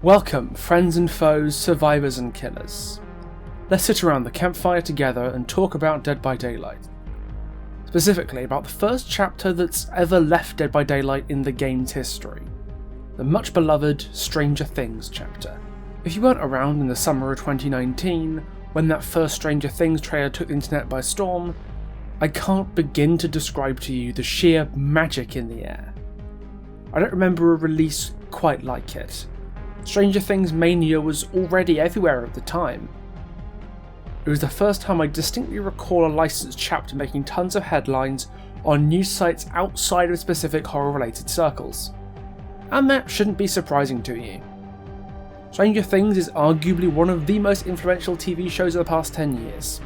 Welcome, friends and foes, survivors and killers. Let's sit around the campfire together and talk about Dead by Daylight. Specifically about the first chapter that's ever left Dead by Daylight in the game's history. The much beloved Stranger Things chapter. If you weren't around in the summer of 2019, when that first Stranger Things trailer took the internet by storm, I can't begin to describe to you the sheer magic in the air. I don't remember a release quite like it. Stranger Things mania was already everywhere at the time. It was the first time I distinctly recall a licensed chapter making tons of headlines on news sites outside of specific horror-related circles. And that shouldn't be surprising to you. Stranger Things is arguably one of the most influential TV shows of the past 10 years.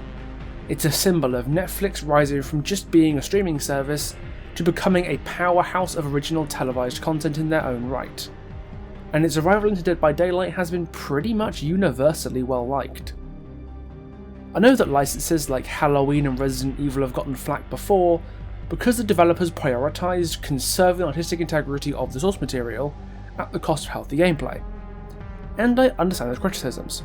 It's a symbol of Netflix rising from just being a streaming service to becoming a powerhouse of original televised content in their own right. And its arrival into Dead by Daylight has been pretty much universally well liked. I know that licenses like Halloween and Resident Evil have gotten flack before because the developers prioritised conserving the artistic integrity of the source material at the cost of healthy gameplay. And I understand those criticisms,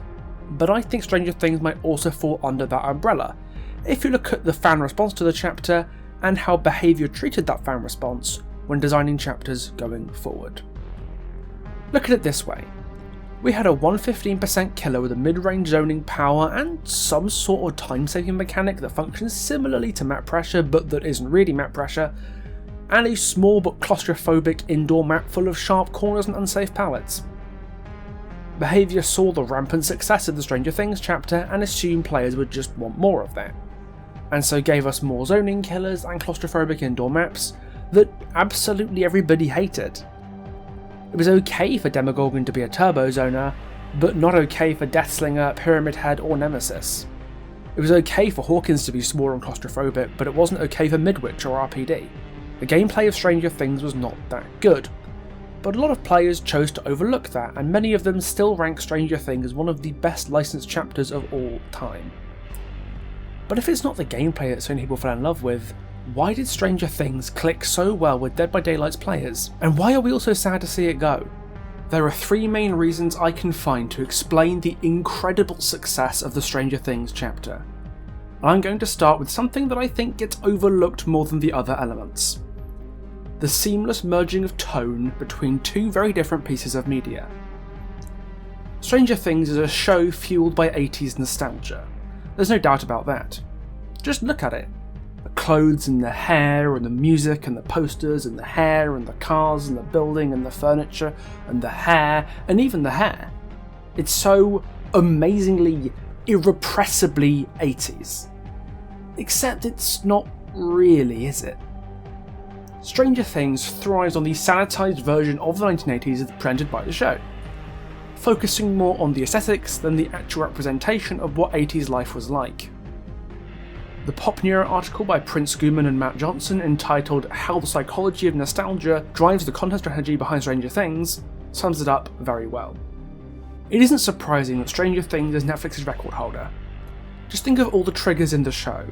but I think Stranger Things might also fall under that umbrella if you look at the fan response to the chapter and how behaviour treated that fan response when designing chapters going forward. Look at it this way. We had a 115% killer with a mid-range zoning power and some sort of time-saving mechanic that functions similarly to map pressure but that isn't really map pressure, and a small but claustrophobic indoor map full of sharp corners and unsafe pallets. Behaviour saw the rampant success of the Stranger Things chapter and assumed players would just want more of that, and so gave us more zoning killers and claustrophobic indoor maps that absolutely everybody hated. It was okay for Demogorgon to be a turbo zoner, but not okay for Deathslinger, Pyramid Head or Nemesis. It was okay for Hawkins to be small and claustrophobic, but it wasn't okay for Midwich or RPD. The gameplay of Stranger Things was not that good, but a lot of players chose to overlook that, and many of them still rank Stranger Things as one of the best licensed chapters of all time. But if it's not the gameplay that so many people fell in love with, why did Stranger Things click so well with Dead by Daylight's players, and why are we all so sad to see it go? There are three main reasons I can find to explain the incredible success of the Stranger Things chapter. I'm going to start with something that I think gets overlooked more than the other elements. The seamless merging of tone between two very different pieces of media. Stranger Things is a show fueled by 80s nostalgia. There's no doubt about that. Just look at it. The clothes and the hair and the music and the posters and the hair and the cars and the building and the furniture and the hair and even the hair. It's so amazingly, irrepressibly 80s. Except it's not really, is it? Stranger Things thrives on the sanitised version of the 1980s as presented by the show, focusing more on the aesthetics than the actual representation of what 80s life was like. The Pop Neuro article by Prince Gooman and Matt Johnson, entitled How the Psychology of Nostalgia Drives the Content Strategy Behind Stranger Things, sums it up very well. It isn't surprising that Stranger Things is Netflix's record holder. Just think of all the triggers in the show.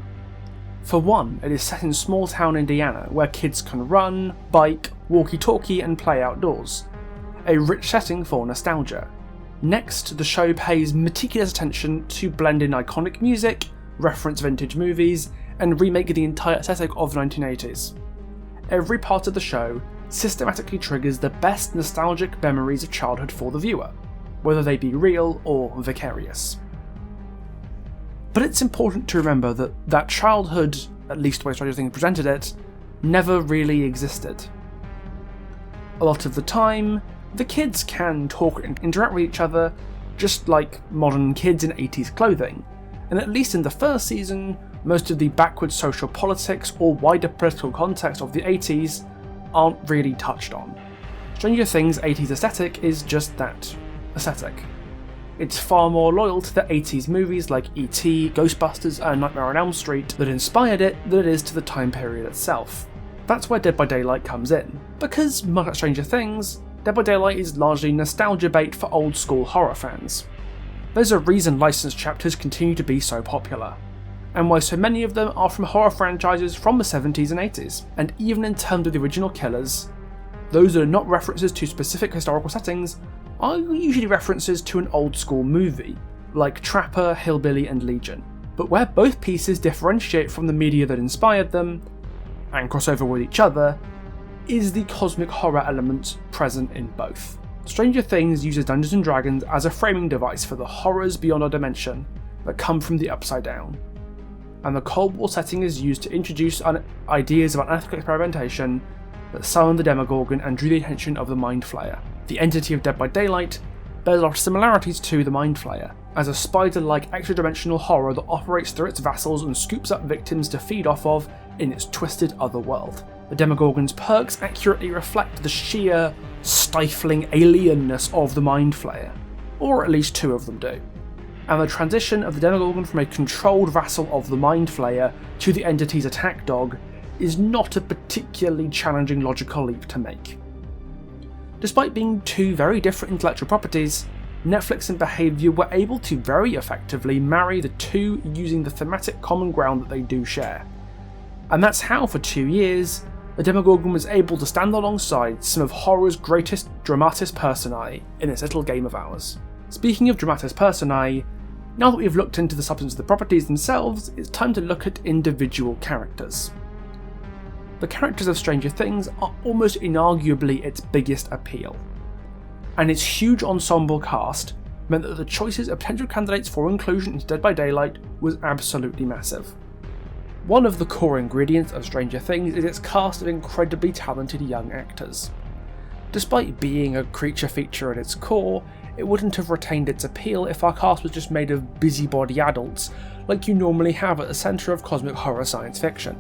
For one, it is set in small town Indiana, where kids can run, bike, walkie-talkie and play outdoors. A rich setting for nostalgia. Next, the show pays meticulous attention to blend in iconic music, reference vintage movies, and remake the entire aesthetic of the 1980s. Every part of the show systematically triggers the best nostalgic memories of childhood for the viewer, whether they be real or vicarious. But it's important to remember that that childhood, at least the way Stranger Things presented it, never really existed. A lot of the time, the kids can talk and interact with each other just like modern kids in 80s clothing, and at least in the first season, most of the backwards social politics or wider political context of the 80s aren't really touched on. Stranger Things' 80s aesthetic is just that, aesthetic. It's far more loyal to the 80s movies like E.T., Ghostbusters and Nightmare on Elm Street that inspired it than it is to the time period itself. That's where Dead by Daylight comes in, because much like Stranger Things, Dead by Daylight is largely nostalgia bait for old school horror fans. There's a reason licensed chapters continue to be so popular, and why so many of them are from horror franchises from the 70s and 80s, and even in terms of the original killers, those that are not references to specific historical settings are usually references to an old school movie, like Trapper, Hillbilly and Legion, but where both pieces differentiate from the media that inspired them, and cross over with each other, is the cosmic horror element present in both. Stranger Things uses Dungeons & Dragons as a framing device for the horrors beyond our dimension that come from the Upside Down, and the Cold War setting is used to introduce ideas of unethical experimentation that summoned the Demogorgon and drew the attention of the Mind Flayer. The entity of Dead by Daylight bears a lot of similarities to the Mind Flayer, as a spider-like extra-dimensional horror that operates through its vassals and scoops up victims to feed off of in its twisted other world. The Demogorgon's perks accurately reflect the sheer, stifling alienness of the Mind Flayer, or at least two of them do. And the transition of the Demogorgon from a controlled vassal of the Mind Flayer to the entity's attack dog is not a particularly challenging logical leap to make. Despite being two very different intellectual properties, Netflix and Behaviour were able to very effectively marry the two using the thematic common ground that they do share. And that's how, for 2 years, the Demogorgon was able to stand alongside some of horror's greatest dramatis personae in this little game of ours. Speaking of dramatis personae, now that we've looked into the substance of the properties themselves, it's time to look at individual characters. The characters of Stranger Things are almost inarguably its biggest appeal, and its huge ensemble cast meant that the choices of potential candidates for inclusion into Dead by Daylight was absolutely massive. One of the core ingredients of Stranger Things is its cast of incredibly talented young actors. Despite being a creature feature at its core, it wouldn't have retained its appeal if our cast was just made of busybody adults, like you normally have at the centre of cosmic horror science fiction.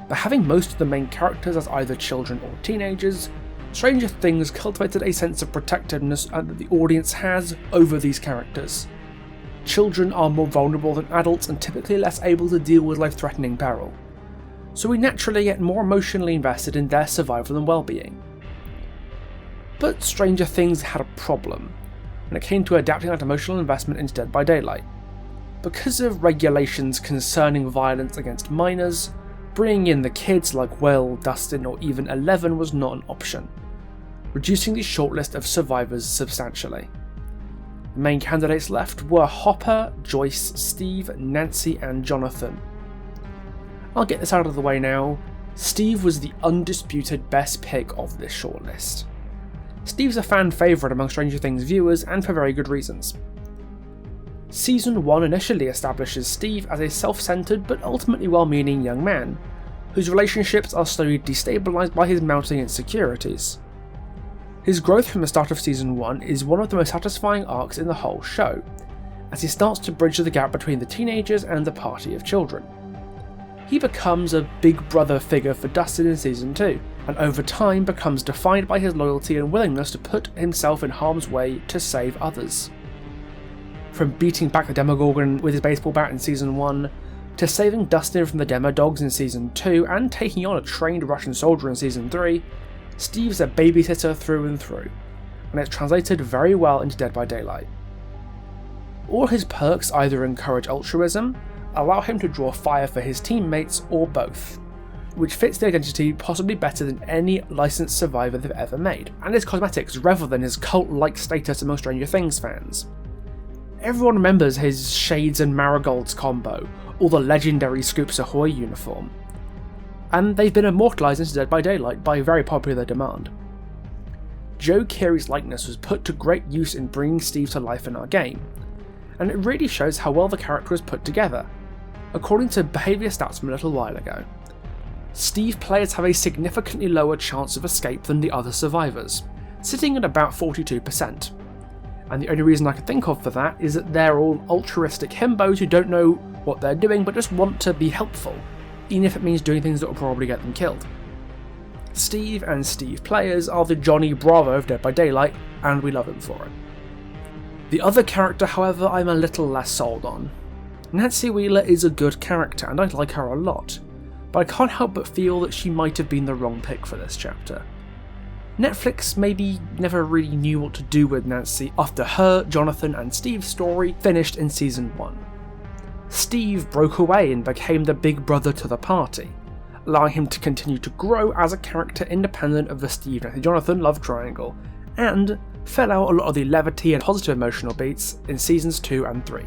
But having most of the main characters as either children or teenagers, Stranger Things cultivated a sense of protectiveness that the audience has over these characters. Children are more vulnerable than adults and typically less able to deal with life-threatening peril, so we naturally get more emotionally invested in their survival and well-being. But Stranger Things had a problem when it came to adapting that emotional investment into Dead by Daylight. Because of regulations concerning violence against minors, bringing in the kids like Will, Dustin or even Eleven was not an option, reducing the shortlist of survivors substantially. The main candidates left were Hopper, Joyce, Steve, Nancy and Jonathan. I'll get this out of the way now. Steve was the undisputed best pick of this shortlist. Steve's a fan favourite among Stranger Things viewers and for very good reasons. Season 1 initially establishes Steve as a self-centred but ultimately well-meaning young man, whose relationships are slowly destabilised by his mounting insecurities. His growth from the start of Season 1 is one of the most satisfying arcs in the whole show, as he starts to bridge the gap between the teenagers and the party of children. He becomes a big brother figure for Dustin in Season 2, and over time becomes defined by his loyalty and willingness to put himself in harm's way to save others. From beating back the Demogorgon with his baseball bat in Season 1, to saving Dustin from the Demodogs in Season 2 and taking on a trained Russian soldier in Season 3, Steve's a babysitter through and through, and it's translated very well into Dead by Daylight. All his perks either encourage altruism, allow him to draw fire for his teammates, or both, which fits the identity possibly better than any licensed survivor they've ever made, and his cosmetics revel in his cult-like status among Stranger Things fans. Everyone remembers his Shades and Marigolds combo, or the legendary Scoops Ahoy uniform, and they've been immortalised into Dead by Daylight by very popular demand. Joe Keery's likeness was put to great use in bringing Steve to life in our game, and it really shows how well the character was put together. According to behaviour stats from a little while ago, Steve players have a significantly lower chance of escape than the other survivors, sitting at about 42%. And the only reason I can think of for that is that they're all altruistic himbos who don't know what they're doing but just want to be helpful, even if it means doing things that will probably get them killed. Steve and Steve players are the Johnny Bravo of Dead by Daylight, and we love him for it. The other character, however, I'm a little less sold on. Nancy Wheeler is a good character and I like her a lot, but I can't help but feel that she might have been the wrong pick for this chapter. Netflix maybe never really knew what to do with Nancy after her, Jonathan and Steve's story finished in Season 1. Steve broke away and became the big brother to the party, allowing him to continue to grow as a character independent of the Steve-Nancy-Jonathan love triangle, and fill out a lot of the levity and positive emotional beats in seasons 2 and 3.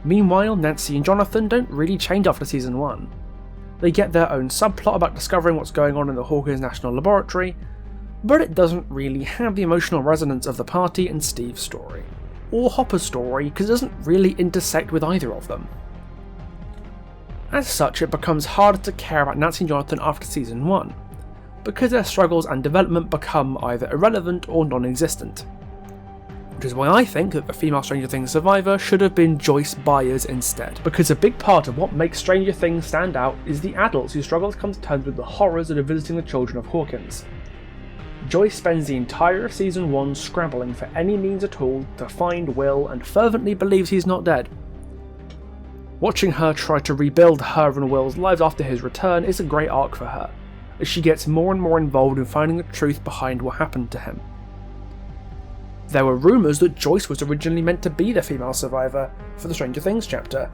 Meanwhile, Nancy and Jonathan don't really change after season 1. They get their own subplot about discovering what's going on in the Hawkins National Laboratory, but it doesn't really have the emotional resonance of the party and Steve's story, or Hopper's story, because it doesn't really intersect with either of them. As such, it becomes harder to care about Nancy and Jonathan after season 1, because their struggles and development become either irrelevant or non-existent. Which is why I think that the female Stranger Things survivor should have been Joyce Byers instead, because a big part of what makes Stranger Things stand out is the adults who struggle to come to terms with the horrors that are visiting the children of Hawkins. Joyce spends the entire of season 1 scrabbling for any means at all to find Will and fervently believes he's not dead. Watching her try to rebuild her and Will's lives after his return is a great arc for her, as she gets more and more involved in finding the truth behind what happened to him. There were rumours that Joyce was originally meant to be the female survivor for the Stranger Things chapter,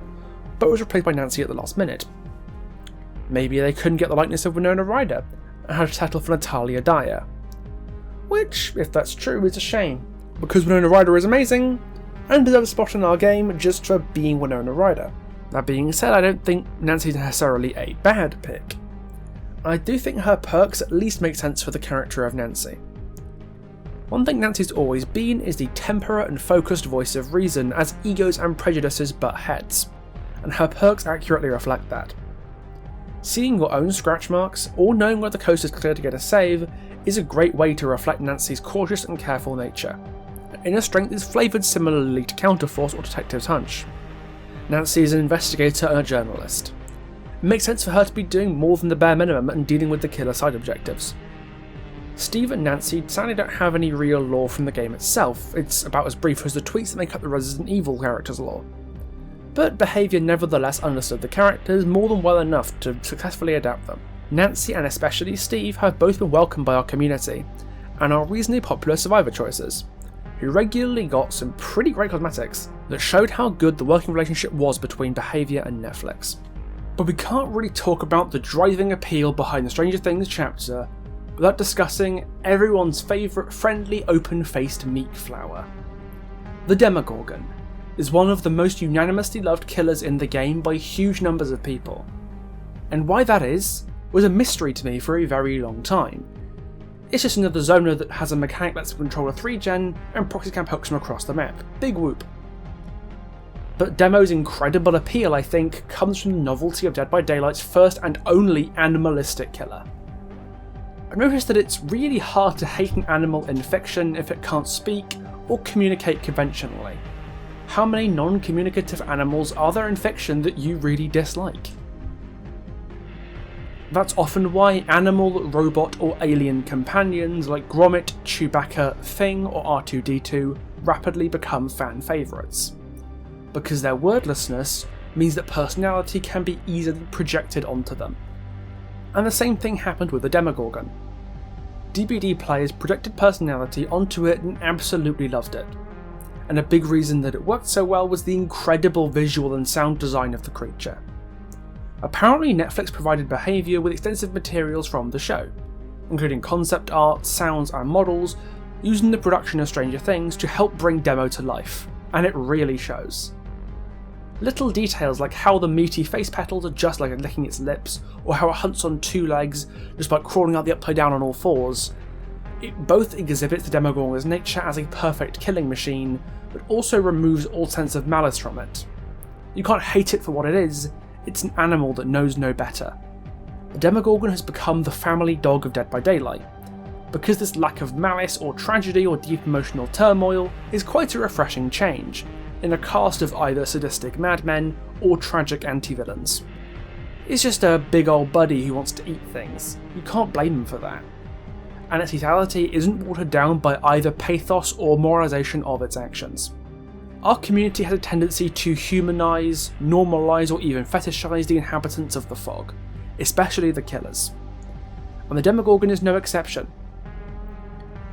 but was replaced by Nancy at the last minute. Maybe they couldn't get the likeness of Winona Ryder and had to settle for Natalia Dyer. Which, if that's true, is a shame, because Winona Ryder is amazing and deserves a spot in our game just for being Winona Ryder. That being said, I don't think Nancy's necessarily a bad pick. I do think her perks at least make sense for the character of Nancy. One thing Nancy's always been is the temperate and focused voice of reason as egos and prejudices butt heads, and her perks accurately reflect that. Seeing your own scratch marks, or knowing where the coast is clear to get a save, is a great way to reflect Nancy's cautious and careful nature. Her inner strength is flavoured similarly to Counterforce or Detective's Hunch. Nancy is an investigator and a journalist. It makes sense for her to be doing more than the bare minimum and dealing with the killer side objectives. Steve and Nancy sadly don't have any real lore from the game itself, it's about as brief as the tweets that make up the Resident Evil characters' lore. But behaviour nevertheless understood the characters more than well enough to successfully adapt them. Nancy and especially Steve have both been welcomed by our community, and are reasonably popular survivor choices, who regularly got some pretty great cosmetics that showed how good the working relationship was between behaviour and Netflix. But we can't really talk about the driving appeal behind the Stranger Things chapter without discussing everyone's favourite friendly open-faced meat flower. The Demogorgon is one of the most unanimously loved killers in the game by huge numbers of people, and why that is was a mystery to me for a very long time. It's just another zoner that has a mechanic that lets them control a 3-gen and proxy camp hooks them across the map. Big whoop. But Demo's incredible appeal, I think, comes from the novelty of Dead by Daylight's first and only animalistic killer. I've noticed that it's really hard to hate an animal in fiction if it can't speak or communicate conventionally. How many non-communicative animals are there in fiction that you really dislike? That's often why animal, robot or alien companions like Gromit, Chewbacca, Thing or R2-D2 rapidly become fan favourites, because their wordlessness means that personality can be easily projected onto them. And the same thing happened with the Demogorgon. DBD players projected personality onto it and absolutely loved it, and a big reason that it worked so well was the incredible visual and sound design of the creature. Apparently Netflix provided behaviour with extensive materials from the show, including concept art, sounds and models, used in the production of Stranger Things to help bring Demo to life, and it really shows. Little details like how the meaty face petals are just like licking its lips, or how it hunts on 2 legs despite crawling out the upside down on all 4s. It both exhibits the Demogorgon's nature as a perfect killing machine, but also removes all sense of malice from it. You can't hate it for what it is, it's an animal that knows no better. The Demogorgon has become the family dog of Dead by Daylight, because this lack of malice or tragedy or deep emotional turmoil is quite a refreshing change, in a cast of either sadistic madmen or tragic anti-villains. It's just a big old buddy who wants to eat things. You can't blame him for that. And its lethality isn't watered down by either pathos or moralisation of its actions. Our community has a tendency to humanise, normalise or even fetishise the inhabitants of the fog, especially the killers. And the Demogorgon is no exception.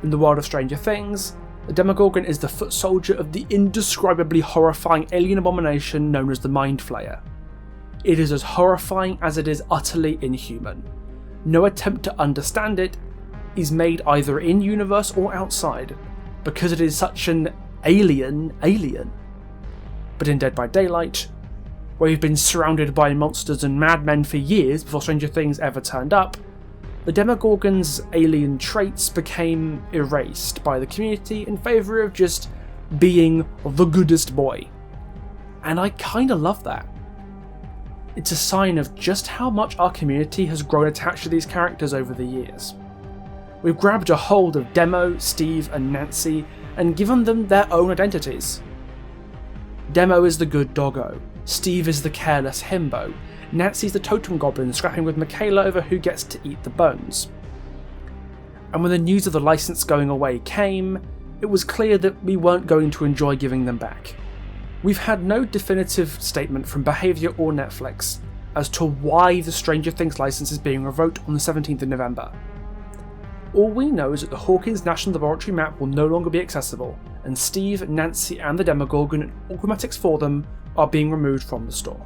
In the world of Stranger Things, the Demogorgon is the foot soldier of the indescribably horrifying alien abomination known as the Mind Flayer. It is as horrifying as it is utterly inhuman. No attempt to understand it is made either in-universe or outside, because it is such an alien. But in Dead by Daylight, where we've been surrounded by monsters and madmen for years before Stranger Things ever turned up, the Demogorgon's alien traits became erased by the community in favour of just being the goodest boy. And I kinda love that. It's a sign of just how much our community has grown attached to these characters over the years. We've grabbed a hold of Demo, Steve and Nancy and given them their own identities. Demo is the good doggo, Steve is the careless himbo, Nancy's the totem goblin scrapping with Michaela over who gets to eat the bones. And when the news of the license going away came, it was clear that we weren't going to enjoy giving them back. We've had no definitive statement from Behaviour or Netflix as to why the Stranger Things license is being revoked on the 17th of November. All we know is that the Hawkins National Laboratory map will no longer be accessible, and Steve, Nancy and the Demogorgon and automatics for them are being removed from the store.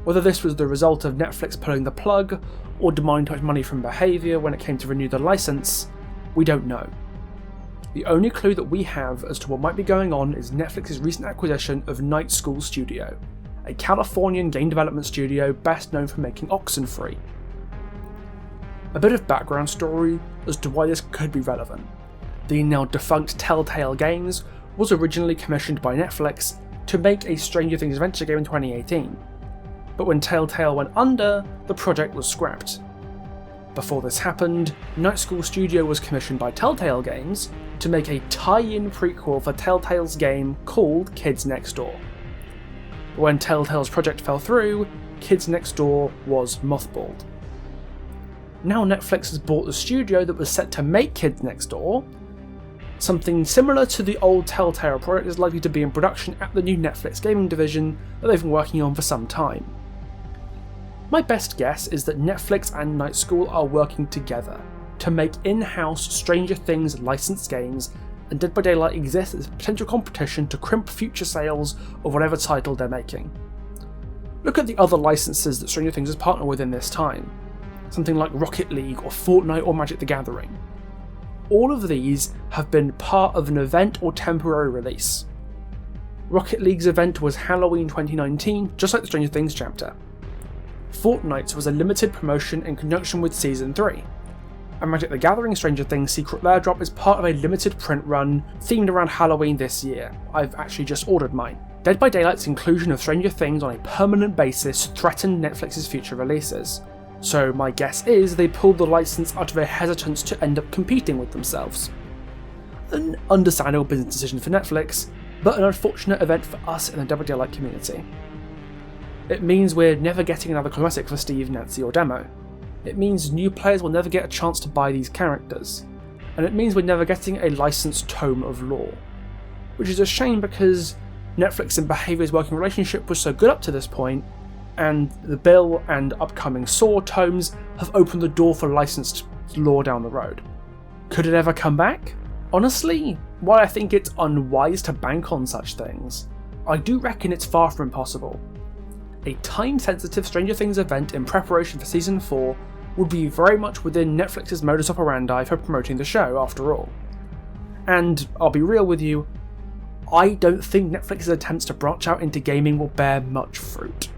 Whether this was the result of Netflix pulling the plug, or demanding too much money from Behaviour when it came to renew the license, we don't know. The only clue that we have as to what might be going on is Netflix's recent acquisition of Night School Studio, a Californian game development studio best known for making Oxenfree. A bit of background story as to why this could be relevant. The now defunct Telltale Games was originally commissioned by Netflix to make a Stranger Things adventure game in 2018, but when Telltale went under, the project was scrapped. Before this happened, Night School Studio was commissioned by Telltale Games to make a tie-in prequel for Telltale's game called Kids Next Door. But when Telltale's project fell through, Kids Next Door was mothballed. Now Netflix has bought the studio that was set to make Kids Next Door. Something similar to the old Telltale project is likely to be in production at the new Netflix gaming division that they've been working on for some time. My best guess is that Netflix and Night School are working together to make in-house Stranger Things licensed games, and Dead by Daylight exists as a potential competition to crimp future sales of whatever title they're making. Look at the other licenses that Stranger Things has partnered with in this time. Something like Rocket League or Fortnite or Magic the Gathering. All of these have been part of an event or temporary release. Rocket League's event was Halloween 2019, just like the Stranger Things chapter. Fortnite's was a limited promotion in conjunction with Season 3. And Magic the Gathering Stranger Things Secret Lair Drop is part of a limited print run themed around Halloween this year. I've actually just ordered mine. Dead by Daylight's inclusion of Stranger Things on a permanent basis threatened Netflix's future releases. So my guess is they pulled the license out of a hesitance to end up competing with themselves. An understandable business decision for Netflix, but an unfortunate event for us in the Dead by Daylight community. It means we're never getting another cosmetic for Steve, Nancy or Demo. It means new players will never get a chance to buy these characters. And it means we're never getting a licensed tome of lore. Which is a shame because Netflix and Behaviour's working relationship was so good up to this point, and the Bill and upcoming Saw tomes have opened the door for licensed lore down the road. Could it ever come back? Honestly, while I think it's unwise to bank on such things, I do reckon it's far from impossible. A time-sensitive Stranger Things event in preparation for Season 4 would be very much within Netflix's modus operandi for promoting the show, after all. And I'll be real with you, I don't think Netflix's attempts to branch out into gaming will bear much fruit.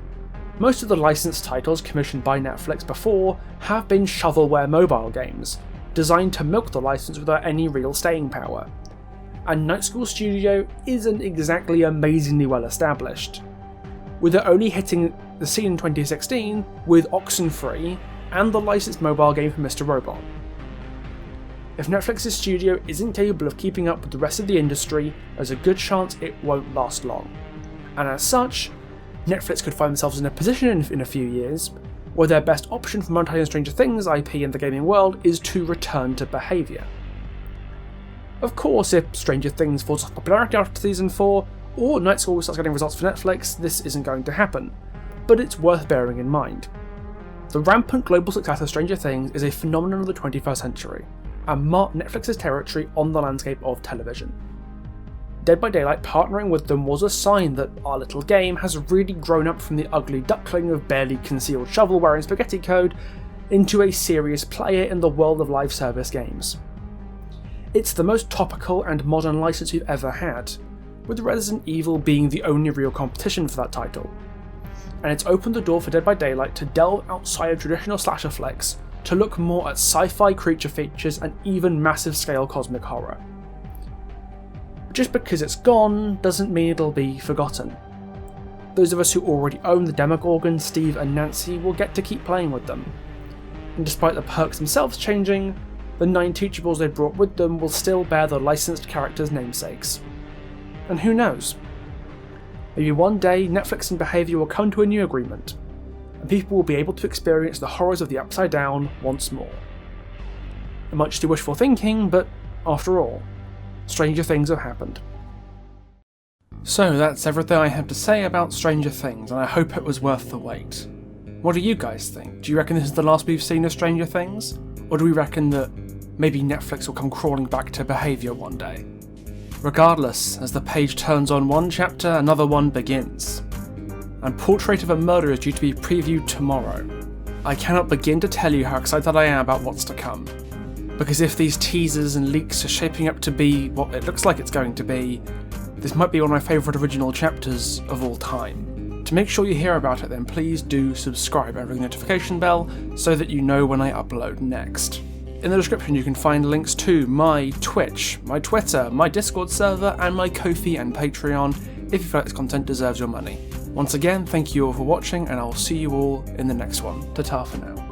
Most of the licensed titles commissioned by Netflix before have been shovelware mobile games, designed to milk the license without any real staying power. And Night School Studio isn't exactly amazingly well established, with it only hitting the scene in 2016 with Oxenfree and the licensed mobile game for Mr. Robot. If Netflix's studio isn't capable of keeping up with the rest of the industry, there's a good chance it won't last long. And as such, Netflix could find themselves in a position in a few years where their best option for monetizing Stranger Things IP in the gaming world is to return to Behaviour. Of course, if Stranger Things falls off popularity after Season 4, or Night School starts getting results for Netflix, this isn't going to happen, but it's worth bearing in mind. The rampant global success of Stranger Things is a phenomenon of the 21st century, and marked Netflix's territory on the landscape of television. Dead by Daylight partnering with them was a sign that our little game has really grown up from the ugly duckling of barely concealed shovelware and spaghetti code into a serious player in the world of live service games. It's the most topical and modern license we've ever had, with Resident Evil being the only real competition for that title. And it's opened the door for Dead by Daylight to delve outside of traditional slasher flicks to look more at sci-fi creature features and even massive scale cosmic horror. Just because it's gone doesn't mean it'll be forgotten. Those of us who already own the Demogorgon, Steve and Nancy will get to keep playing with them. And despite the perks themselves changing, the 9 teachables they brought with them will still bear the licensed characters' namesakes. And who knows? Maybe one day Netflix and Behaviour will come to a new agreement, and people will be able to experience the horrors of the Upside Down once more. Much too wishful thinking, but after all, stranger things have happened. So that's everything I have to say about Stranger Things, and I hope it was worth the wait. What do you guys think? Do you reckon this is the last we've seen of Stranger Things? Or do we reckon that maybe Netflix will come crawling back to Behaviour one day? Regardless, as the page turns on one chapter, another one begins. And Portrait of a Murder is due to be previewed tomorrow. I cannot begin to tell you how excited I am about what's to come. Because if these teasers and leaks are shaping up to be what it looks like it's going to be, this might be one of my favourite original chapters of all time. To make sure you hear about it then, please do subscribe and ring the notification bell so that you know when I upload next. In the description you can find links to my Twitch, my Twitter, my Discord server and my Ko-fi and Patreon if you feel like this content deserves your money. Once again, thank you all for watching and I'll see you all in the next one. Ta-ta for now.